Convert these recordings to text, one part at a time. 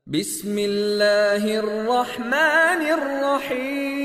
بسم اللہ الرحمن الرحیم۔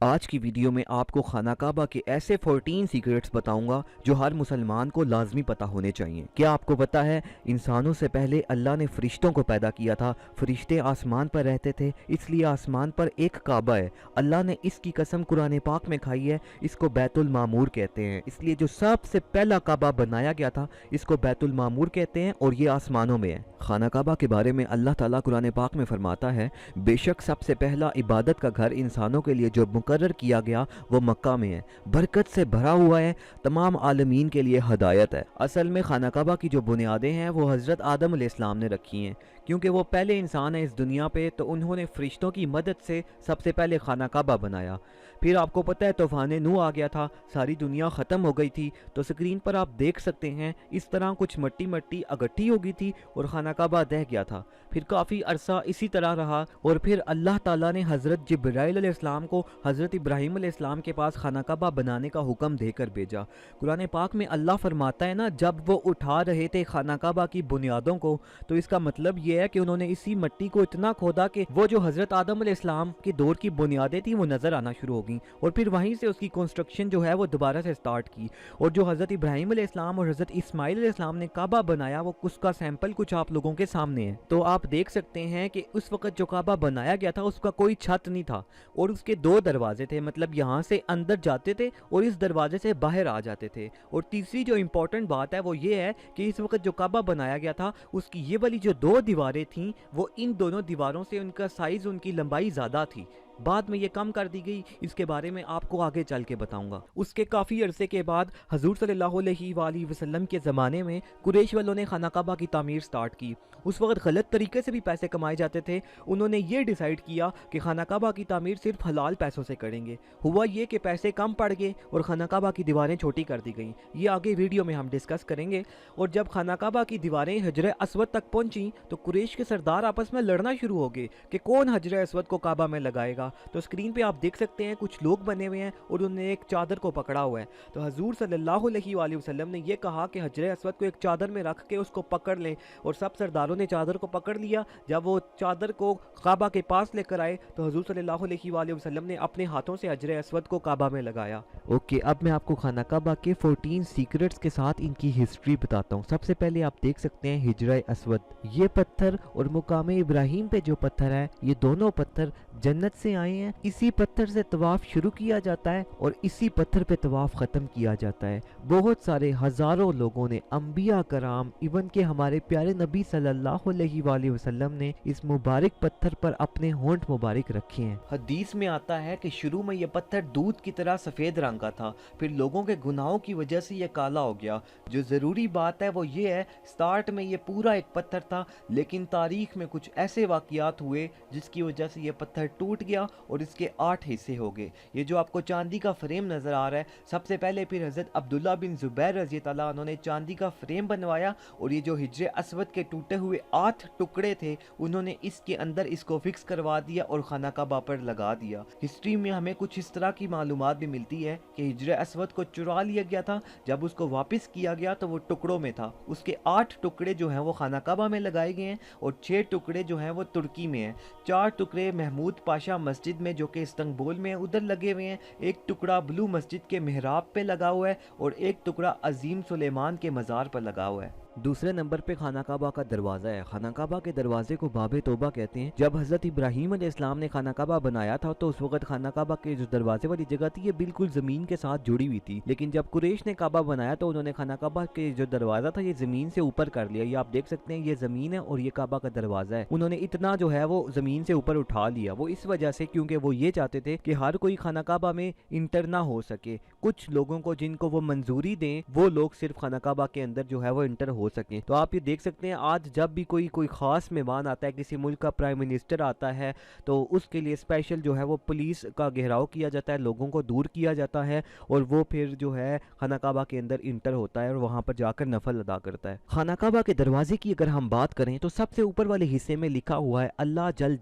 آج کی ویڈیو میں آپ کو خانہ کعبہ کے ایسے 14 سیکرٹس بتاؤں گا جو ہر مسلمان کو لازمی پتہ ہونے چاہیے۔ کیا آپ کو پتہ ہے انسانوں سے پہلے اللہ نے فرشتوں کو پیدا کیا تھا، فرشتے آسمان پر رہتے تھے، اس لیے آسمان پر ایک کعبہ ہے۔ اللہ نے اس کی قسم قرآن پاک میں کھائی ہے، اس کو بیت المعمور کہتے ہیں، اس لیے جو سب سے پہلا کعبہ بنایا گیا تھا اس کو بیت المعمور کہتے ہیں اور یہ آسمانوں میں ہے۔ خانہ کعبہ کے بارے میں اللہ تعالیٰ قرآن پاک میں فرماتا ہے، بے شک سب سے پہلا عبادت کا گھر انسانوں کے لیے جو مقرر کیا گیا وہ مکہ میں ہے، برکت سے بھرا ہوا ہے، تمام عالمین کے لیے ہدایت ہے۔ اصل میں خانہ کعبہ کی جو بنیادیں ہیں وہ حضرت آدم علیہ السلام نے رکھی ہیں، کیونکہ وہ پہلے انسان ہیں اس دنیا پہ، تو انہوں نے فرشتوں کی مدد سے سب سے پہلے خانہ کعبہ بنایا۔ پھر آپ کو پتہ ہے طوفان نوح آ گیا تھا، ساری دنیا ختم ہو گئی تھی، تو سکرین پر آپ دیکھ سکتے ہیں اس طرح کچھ مٹی مٹی اکٹھی ہو گئی تھی اور خانہ کعبہ دہ گیا تھا۔ پھر کافی عرصہ اسی طرح رہا اور پھر اللہ تعالیٰ نے حضرت جبرائیل علیہ السلام کو حضرت ابراہیم علیہ السلام کے پاس خانہ کعبہ بنانے کا حکم دے کر بھیجا۔ قرآن پاک میں اللہ فرماتا ہے نا، جب وہ اٹھا رہے تھے خانہ کعبہ کی بنیادوں کو، تو اس کا مطلب یہ ہے کہ انہوں نے اسی مٹی کو اتنا کھودا کہ وہ جو حضرت آدم علیہ السلام کے دور کی بنیادیں تھیں وہ نظر آنا شروع ہو گئیں، اور پھر وہیں سے اس کی کنسٹرکشن جو ہے وہ دوبارہ سے سٹارٹ کی۔ اور جو حضرت ابراہیم علیہ السلام اور حضرت اسماعیل علیہ السلام نے کعبہ بنایا، وہ اس کا سیمپل کچھ آپ لوگوں کے سامنے ہے۔ تو آپ دیکھ سکتے ہیں کہ اس وقت جو کعبہ بنایا گیا تھا اس کا کوئی چھت نہیں تھا، اور اس کے دو دروازے تھے، مطلب یہاں سے اندر جاتے تھے اور اس دروازے سے باہر آ جاتے تھے۔ اور تیسری جو امپورٹنٹ بات ہے وہ یہ ہے کہ اس وقت جو کعبہ بنایا گیا تھا اس کی یہ والی جو دو دیواریں تھیں وہ ان دونوں دیواروں سے ان کا سائز، ان کی لمبائی زیادہ تھی، بعد میں یہ کم کر دی گئی، اس کے بارے میں آپ کو آگے چل کے بتاؤں گا۔ اس کے کافی عرصے کے بعد حضور صلی اللہ علیہ وآلہ وسلم کے زمانے میں قریش والوں نے خانہ کعبہ کی تعمیر سٹارٹ کی۔ اس وقت غلط طریقے سے بھی پیسے کمائے جاتے تھے، انہوں نے یہ ڈیسائیڈ کیا کہ خانہ کعبہ کی تعمیر صرف حلال پیسوں سے کریں گے۔ ہوا یہ کہ پیسے کم پڑ گئے اور خانہ کعبہ کی دیواریں چھوٹی کر دی گئیں، یہ آگے ویڈیو میں ہم ڈسکس کریں گے۔ اور جب خانہ کعبہ کی دیواریں حجر اسود تک پہنچیں تو قریش کے سردار آپس میں لڑنا شروع ہو گئے کہ کون حجر اسود کو کعبہ میں لگائے گا۔ تو اسکرین پہ آپ دیکھ سکتے ہیں کچھ لوگ بنے ہوئے ہیں اور انہوں نے ایک چادر کو پکڑا ہوا ہے۔ تو حضور صلی اللہ علیہ وآلہ وسلم نے یہ کہا کہ حجر اسود کو ایک چادر میں رکھ کے اس کو پکڑ لیں، اور سب سرداروں نے چادر کو پکڑ لیا۔ جب وہ چادر کو کعبہ کے پاس لے کر آئے تو حضور صلی اللہ علیہ وآلہ وسلم نے اپنے ہاتھوں سے حجر اسود کو کعبہ میں لگایا۔ اوکے، اب میں آپ کو خانہ کعبہ کے 14 سیکرٹس کے ساتھ ان کی ہسٹری بتاتا ہوں۔ سب سے پہلے آپ دیکھ سکتے ہیں ہجرہ اسود، یہ پتھر اور مقام ابراہیم پہ جو پتھر ہے، یہ دونوں پتھر جنت سے آئے ہیں۔ اسی پتھر سے طواف شروع کیا جاتا ہے اور اسی پتھر پہ طواف ختم کیا جاتا ہے۔ بہت سارے ہزاروں لوگوں نے، انبیاء کرام، ایون کہ ہمارے پیارے نبی صلی اللہ علیہ وآلہ وسلم نے اس مبارک پتھر پر اپنے ہونٹ مبارک رکھے ہیں۔ حدیث میں آتا ہے کہ شروع میں یہ پتھر دودھ کی طرح سفید رنگ کا تھا، پھر لوگوں کے گناہوں کی وجہ سے یہ کالا ہو گیا۔ جو ضروری بات ہے وہ یہ ہے، سٹارٹ میں یہ پورا ایک پتھر تھا، لیکن تاریخ میں کچھ ایسے واقعات ہوئے جس کی وجہ سے یہ پتھر ٹوٹ گیا اور اس کے 8 حصے ہو گئے۔ یہ جو آپ کو چاندی کا فریم نظر آ رہا ہے، سب سے پہلے پھر حضرت عبداللہ بن زبیر رضی اللہ عنہ نے چاندی کا فریم بنوایا، اور یہ جو ہجر اسود کے ٹوٹے ہوئے 8 ٹکڑے تھے انہوں نے اس کے اندر اس کو فکس کروا دیا اور خانہ کعبہ پر لگا دیا۔ ہسٹری میں ہمیں کچھ اس طرح کی معلومات بھی ملتی ہے کہ ہجر اسود کو چرا لیا گیا تھا، جب اس کو واپس کیا گیا تو وہ ٹکڑوں میں تھا۔ اس کے 8 ٹکڑے جو ہیں وہ خانہ کعبہ میں لگائے گئے ہیں اور 6 ٹکڑے جو ہیں وہ ترکی میں ہیں۔ 4 ٹکڑے محمود پاشا مسجد میں جو کہ استنبول میں ادھر لگے ہوئے ہیں، ایک ٹکڑا بلو مسجد کے محراب پہ لگا ہوا ہے، اور ایک ٹکڑا عظیم سلیمان کے مزار پر لگا ہوا ہے۔ دوسرے نمبر پہ خانہ کعبہ کا دروازہ ہے۔ خانہ کعبہ کے دروازے کو باب توبہ کہتے ہیں۔ جب حضرت ابراہیم علیہ السلام نے خانہ کعبہ بنایا تھا تو اس وقت خانہ کعبہ کے جو دروازے والی جگہ تھی یہ بالکل زمین کے ساتھ جڑی ہوئی تھی، لیکن جب قریش نے کعبہ بنایا تو انہوں نے خانہ کعبہ کے جو دروازہ تھا یہ زمین سے اوپر کر لیا۔ یہ آپ دیکھ سکتے ہیں، یہ زمین ہے اور یہ کعبہ کا دروازہ ہے، انہوں نے اتنا جو ہے وہ زمین سے اوپر اٹھا لیا۔ وہ اس وجہ سے کیونکہ وہ یہ چاہتے تھے کہ ہر کوئی خانہ کعبہ میں انٹر نہ ہو سکے، کچھ لوگوں کو جن کو وہ منظوری دیں وہ لوگ صرف خانہ کعبہ کے اندر جو ہے وہ انٹر ہو سکیں۔ تو آپ یہ دیکھ سکتے ہیں آج جب بھی کوئی خاص مہمان آتا ہے، کسی ملک کا پرائم منسٹر آتا ہے، تو اس کے لیے اسپیشل جو ہے وہ پولیس کا گھیراؤ کیا جاتا ہے، لوگوں کو دور کیا جاتا ہے، اور وہ پھر جو ہے خانہ کعبہ کے اندر انٹر ہوتا ہے اور وہاں پر جا کر نفل ادا کرتا ہے۔ خانہ کعبہ کے دروازے کی اگر ہم بات کریں تو سب سے اوپر والے حصے میں لکھا ہوا ہے اللہ جل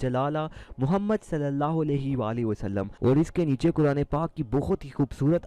محمد صلی اللہ علیہ وآلہ وسلم، اور اس کے نیچے قرآن پاک کی بہت ہی خوبصورت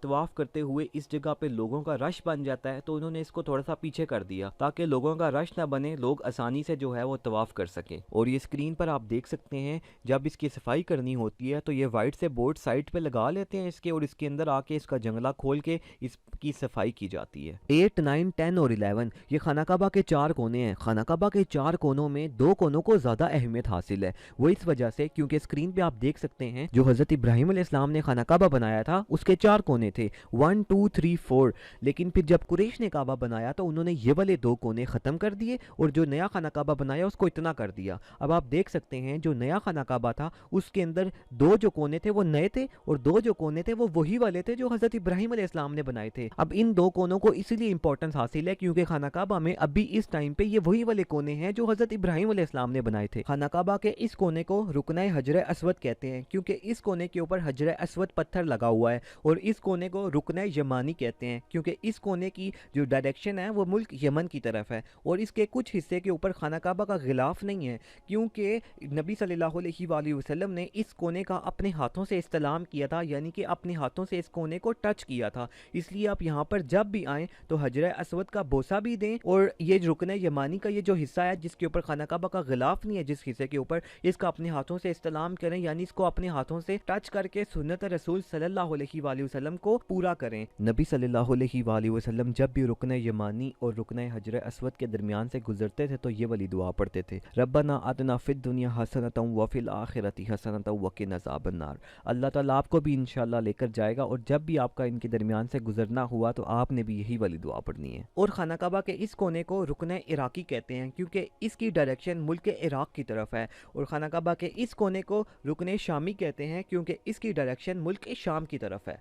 طواف کرتے ہوئے اس جگہ پہ لوگوں کا رش بن جاتا ہے، تو انہوں نے اس کو تھوڑا سا پیچھے کر دیا تاکہ لوگوں کا رش نہ بنے، لوگ آسانی سے جو ہے وہ طواف کر سکیں۔ اور یہ اسکرین پر آپ دیکھ سکتے ہیں جب اس کی صفائی کرنی ہوتی ہے تو یہ وائٹ سے بورڈ سائڈ پہ لگا لیتے ہیں اس کے، اور اس کے اندر آ کے اس کا جنگلہ کھول کے اس کی صفائی کی جاتی ہے۔ 8، 9، 10 اور 11 یہ خانہ کعبہ کے 4 کونے ہیں۔ خانہ کعبہ کے 4 کونوں میں 2 کونوں کو زیادہ اہمیت حاصل ہے، وہ اس وجہ سے کیونکہ اسکرین پہ آپ دیکھ سکتے ہیں جو حضرت ابراہیم علیہ السلام نے خانہ کعبہ بنایا تھا اس کے 4 کونے تھے، 1، 2، 3، 4، لیکن پھر جب قریش نے کعبہ بنایا تو انہوں نے یہ والے 2 کونے ختم کر دیے اور جو نیا خانہ کعبہ بنایا اس کو اتنا کر دیا۔ اب آپ دیکھ سکتے ہیں جو نیا خانہ کعبہ تھا اس کے اندر 2 جو کونے تھے وہ نئے تھے اور 2 جو کونے تھے وہ وہی والے تھے جو حضرت ابراہیم علیہ السلام نے بنائے تھے۔ اب ان 2 کونوں کو اس لیے امپورٹنس حاصل ہے کیونکہ خانہ کعبہ میں ابھی اس ٹائم پہ یہ وہی والے کونے ہیں جو حضرت ابراہیم علیہ السلام نے بنائے تھے۔ خانہ کعبہ کے اس کونے کو رکنِ حجر اسود کہتے ہیں کیونکہ اس کونے کے اوپر حجر اسود پتھر لگا ہوا ہے، اور اس کونے کو رکن یمانی کہتے ہیں کیونکہ اس کونے کی جو ڈائریکشن ہے وہ ملک یمن کی طرف ہے، اور اس کے کچھ حصے کے اوپر خانہ کعبہ کا غلاف نہیں ہے کیونکہ نبی صلی اللہ علیہ وآلہ وسلم نے اس کونے کا اپنے ہاتھوں سے استلام کیا تھا، یعنی کہ اپنے ہاتھوں سے اس کونے کو ٹچ کیا تھا، اس لیے آپ یہاں پر جب بھی آئیں تو حجر اسود کا بوسہ بھی دیں، اور یہ رکن یمانی کا یہ جو حصہ ہے جس کے اوپر خانہ کعبہ کا غلاف نہیں ہے، جس حصے کے اوپر اس کا اپنے ہاتھوں سے استلام کریں، یعنی اس کو اپنے ہاتھوں سے ٹچ کر کے سنت رسول صلی اللہ علیہ وآلہ وسلم کو پورا کریں۔ نبی صلی اللہ علیہ وآلہ وسلم جب بھی رکن یمانی اور رکن حجر اسود کے درمیان سے گزرتے تھے تو یہ والی دعا پڑھتے تھے، ربنا آتنا فی الدنیا حسنۃ وفی الآخرۃ حسنۃ وقنا عذاب النار۔ اللہ تعالیٰ آپ کو بھی انشاءاللہ لے کر جائے گا، اور جب بھی آپ کا ان کے درمیان سے گزرنا ہوا تو آپ نے بھی یہی والی دعا پڑھنی ہے۔ اور خانہ کعبہ کے اس کونے کو رکن عراقی کہتے ہیں کیونکہ اس کی ڈائریکشن ملک عراق کی طرف ہے، اور خانہ کعبہ کے اس کونے کو رکن شامی کہتے ہیں کیونکہ اس کی ڈائریکشن ملک شام کی طرف ہے۔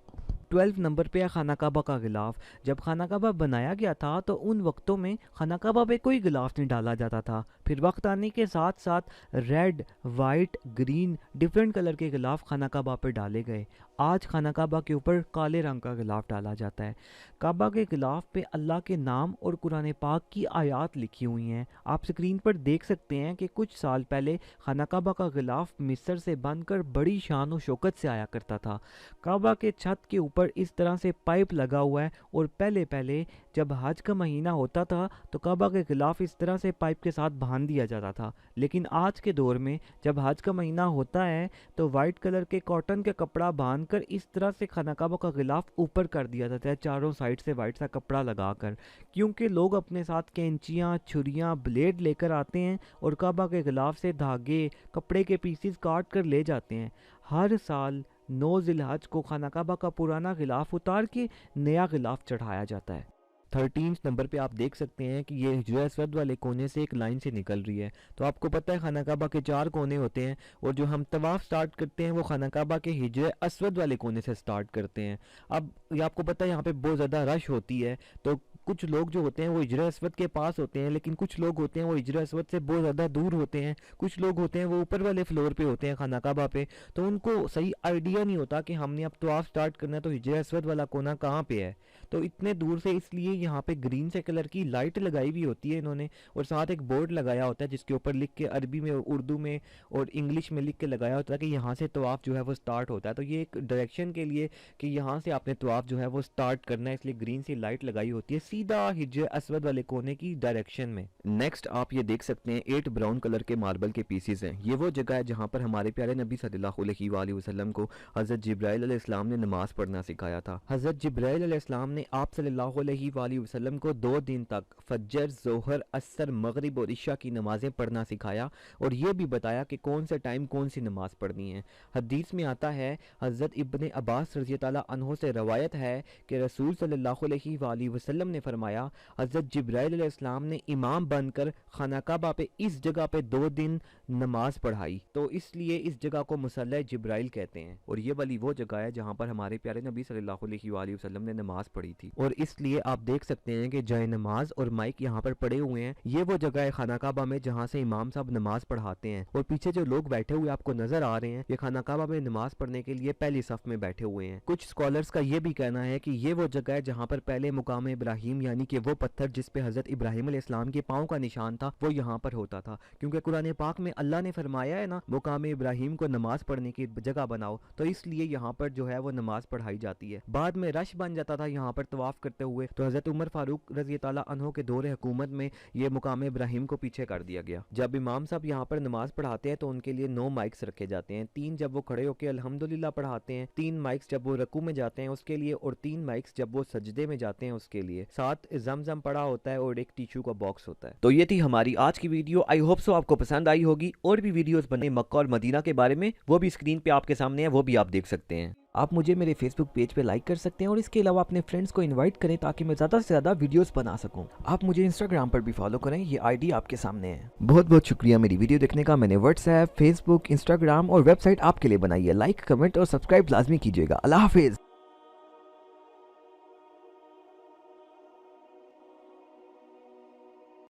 12 نمبر پہ ہے خانہ کعبہ کا غلاف۔ جب خانہ کعبہ بنایا گیا تھا تو ان وقتوں میں خانہ کعبہ پہ کوئی غلاف نہیں ڈالا جاتا تھا، پھر وقت آنے کے ساتھ ساتھ red, white, green different colour کے غلاف خانہ کعبہ پہ ڈالے گئے۔ آج خانہ کعبہ کے اوپر کالے رنگ کا غلاف ڈالا جاتا ہے۔ کعبہ کے غلاف پہ اللہ کے نام اور قرآن پاک کی آیات لکھی ہوئی ہیں۔ آپ سکرین پر دیکھ سکتے ہیں کہ کچھ سال پہلے خانہ کعبہ کا غلاف مصر سے بن کر بڑی شان و شوکت سے آیا کرتا تھا۔ کعبہ کے چھت کے اوپر اس طرح سے پائپ لگا ہوا ہے، اور پہلے جب حج کا مہینہ ہوتا تھا تو کعبہ کے غلاف اس طرح سے پائپ کے ساتھ باندھ دیا جاتا تھا، لیکن آج کے دور میں جب حج کا مہینہ ہوتا ہے تو وائٹ کلر کے کاٹن کے کپڑا باندھ کر اس طرح سے خانہ کعبہ کا غلاف اوپر کر دیا جاتا ہے، چاروں سائڈ سے وائٹ سا کپڑا لگا کر، کیونکہ لوگ اپنے ساتھ کینچیاں، چھریاں، بلیڈ لے کر آتے ہیں اور کعبہ کے غلاف سے دھاگے، کپڑے کے پیسز کاٹ کر لے جاتے ہیں۔ ہر سال 9 ذی الحج کو خانہ کعبہ کا پرانا غلاف اتار کے نیا غلاف چڑھایا جاتا ہے۔ 13 نمبر پہ آپ دیکھ سکتے ہیں کہ یہ حجر اسود والے کونے سے ایک لائن سے نکل رہی ہے، تو آپ کو پتہ ہے خانہ کعبہ کے 4 کونے ہوتے ہیں، اور جو ہم طواف سٹارٹ کرتے ہیں وہ خانہ کعبہ کے حجر اسود والے کونے سے سٹارٹ کرتے ہیں۔ اب یہ آپ کو پتہ ہے یہاں پہ بہت زیادہ رش ہوتی ہے، تو کچھ لوگ جو ہوتے ہیں وہ حجر اسود کے پاس ہوتے ہیں، لیکن کچھ لوگ ہوتے ہیں وہ حجر اسود سے بہت زیادہ دور ہوتے ہیں، کچھ لوگ ہوتے ہیں وہ اوپر والے فلور پہ ہوتے ہیں خانہ کعبہ پہ، تو ان کو صحیح آئیڈیا نہیں ہوتا کہ ہم نے اب طواف سٹارٹ کرنا ہے تو حجر اسود والا کونا کہاں پہ ہے، تو اتنے دور سے اس لیے یہاں پہ گرین سے کلر کی لائٹ لگائی ہوئی ہوتی ہے انہوں نے، اور ساتھ ایک بورڈ لگایا ہوتا ہے جس کے اوپر لکھ کے عربی میں، اردو میں اور انگلش میں لکھ کے لگایا ہوتا ہے کہ یہاں سے طواف جو ہے وہ سٹارٹ ہوتا ہے، تو یہ ایک ڈائریکشن کے لیے کہ یہاں سے آپ نے طواف جو ہے وہ سٹارٹ کرنا ہے، اس لیے گرین سی لائٹ لگائی ہوتی ہے سیدھا حجر اسود والے کونے کی ڈائریکشن میں۔ نیکسٹ آپ یہ دیکھ سکتے ہیں 8 براؤن کلر کے ماربل کے پیسز ہیں، یہ وہ جگہ ہے جہاں پر ہمارے پیارے نبی صلی اللہ علیہ وآلہ وسلم کو حضرت جبرائیل علیہ السلام نے نماز پڑھنا سکھایا تھا۔ حضرت جبرائیل علیہ السلام نے آپ صلی اللہ علیہ وآلہ وسلم کو 2 دن تک فجر، ظہر، عصر، مغرب اور عشاء کی نمازیں پڑھنا سکھایا، اور یہ بھی بتایا کہ کون سے ٹائم کون سی نماز پڑھنی ہے۔ حدیث میں آتا ہے، حضرت ابن عباس رضی اللہ عنہ سے روایت ہے کہ رسول صلی اللہ علیہ وآلہ وسلم نے فرمایا، حضرت جبرائیل علیہ السلام نے امام بن کر خانہ کعبہ پہ اس جگہ پہ 2 دن نماز پڑھائی، تو اس لیے اس جگہ کو مصلی جبرائیل کہتے ہیں، اور یہ والی وہ جگہ ہے جہاں پر ہمارے پیارے نبی صلی اللہ علیہ وآلہ وسلم نے نماز پڑھی۔ پڑی تھی، اور اس لیے آپ دیکھ سکتے ہیں کہ جائے نماز اور مائک یہاں پر پڑے ہوئے ہیں. یہ وہ جگہ ہے خانہ کعبہ میں جہاں سے امام صاحب نماز پڑھاتے ہیں، اور پیچھے جو لوگ بیٹھے ہوئے آپ کو نظر آ رہے ہیں یہ خانہ کعبہ میں نماز پڑھنے کے لیے پہلی صف میں بیٹھے ہوئے ہیں. کچھ اسکالرز کا یہ بھی کہنا ہے کہ یہ وہ جگہ ہے جہاں پر پہلے مقام ابراہیم یعنی کہ وہ پتھر جس پہ حضرت ابراہیم علیہ السلام کے پاؤں کا نشان تھا وہ یہاں پر ہوتا تھا، کیونکہ قرآن پاک میں اللہ نے فرمایا ہے نا مقام ابراہیم کو نماز پڑھنے کی جگہ بناؤ، تو اس لیے یہاں پر جو ہے وہ نماز پڑھائی جاتی ہے. بعد میں رش بن جاتا تھا یہاں پر طواف کرتے ہوئے، تو حضرت عمر فاروق رضی اللہ عنہ کے دور حکومت میں یہ مقام ابراہیم کو پیچھے کر دیا گیا. جب امام صاحب یہاں پر نماز پڑھاتے ہیں تو ان کے لیے 9 مائکس رکھے جاتے ہیں، 3 جب وہ کھڑے ہو کے الحمدللہ پڑھاتے ہیں، 3 مائکس جب وہ رکوع میں جاتے ہیں اس کے لیے، اور 3 مائکس جب وہ سجدے میں جاتے ہیں اس کے لیے. ساتھ زمزم پڑا ہوتا ہے اور ایک ٹیشو کا باکس ہوتا ہے. تو یہ تھی ہماری آج کی ویڈیو. آئی ہوپ سو آپ کو پسند آئی ہوگی. اور بھی ویڈیوز بنے مکہ اور مدینہ کے بارے میں، وہ بھی اسکرین پہ آپ کے سامنے ہیں، وہ بھی آپ دیکھ سکتے ہیں. آپ مجھے میرے فیس بک پیج پہ لائک کر سکتے ہیں، اور اس کے علاوہ اپنے فرینڈس کو انوائٹ کریں تاکہ میں زیادہ سے زیادہ ویڈیوز بنا سکوں. آپ مجھے انسٹاگرام پر بھی فالو کریں، یہ آئی ڈی آپ کے سامنے ہے. بہت بہت شکریہ میری ویڈیو دیکھنے کا. میں نے واٹس ایپ، فیس بک، انسٹاگرام اور ویب سائٹ آپ کے لیے بنائی ہے. لائک، کمنٹ اور سبسکرائب لازمی کیجیے گا. اللہ حافظ.